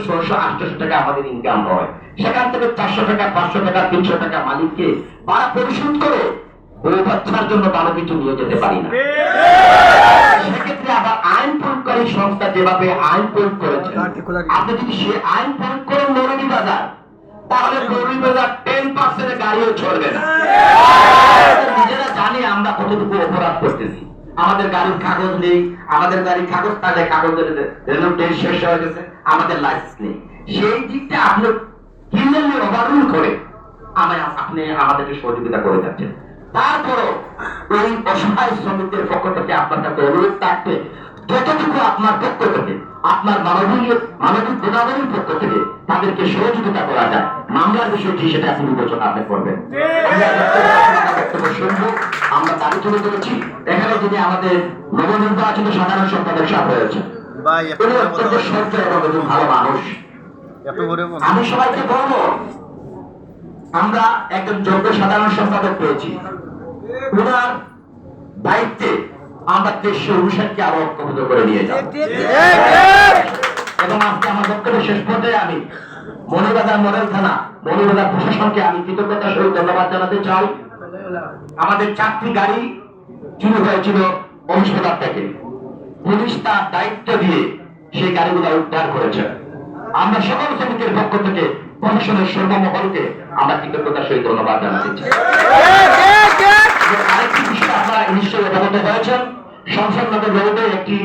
1600-800 টাকা আমাদের ইনকাম হয়, সেখান থেকে 400 টাকা 500 টাকা 300 টাকা মালিককে ভাড়া পরিশোধ করে বউ বাচ্চার জন্য ভালো কিছু নিয়ে যেতে পারি না। সেক্ষেত্রে আবার আইন প্রয়োগকারী সংস্থা যেভাবে আইন প্রয়োগ করেছে, আপনি যদি সে আইন প্রয়োগ করেন মৌলভীবাজার, তাহলে মৌলভীবাজার 10% গাড়িও চলবে না। নিজেরা জানি আমরা কতটুকু অপরাধ করতেছি। আমাদের গাড়ির কাগজ নেই, আমাদের গাড়ির কাগজ থাকলে কাগজের রেনুটেশন শেষ হয়ে গেছে, আমাদের লাইসেন্স নেই। সেই দিকটা আপনি ক্লিয়ারলি ওভাররুল করে আপনি আমাদেরকে সহযোগিতা করে যাচ্ছেন। তারপরও ওই অসহায় শ্রমিকদের পক্ষ থেকে আপনার কাছে অনুরোধ থাকবে, যতটুকু আপনার পক্ষ থেকে, আপনার মানবিক গুণাবলীর পক্ষ থেকে তাদেরকে সহযোগিতা করা যায়, মামলার বিষয়টি সেটা আপনি বিবেচনা আপনি করবেন। আমরা দাবি তুলে ধরেছি। এখানে যিনি আমাদের নবনির্বাচিত সাধারণ সম্পাদক সাহেব হয়েছে, উনি অত্যন্ত সহ্য এবং ভালো মানুষ। আমি সবাইকে বলবো, আমরা একজন যোগ্য সাধারণ সম্পাদক পেয়েছি, ওনার দায়িত্বে আমরা 359কে আরো ঐক্যবদ্ধ করে নিয়ে যাব। এবং আজকে আমার বক্তব্য শেষ পর্যায়ে আমি মৌলভীবাজার মডেল থানা, মৌলভীবাজার প্রশাসনকে আমি কৃতজ্ঞতার সহিত ধন্যবাদ জানাতে চাই। আমাদের 4টি গাড়ি চুরি হয়েছিল বংশধর থেকে, পুলিশ তার দায়িত্ব দিয়ে সেই গাড়িগুলো উদ্ধার করেছে। আমরা সকল শ্রমিকের পক্ষ থেকে প্রশাসনের সর্বমহলকে আমরা কৃতজ্ঞতার সহিত ধন্যবাদ জানাতে চাই। আরেকটি বিষয় আপনারা নিশ্চয়ই অবগত হয়েছেন, সংসদ নগর রোডে একটি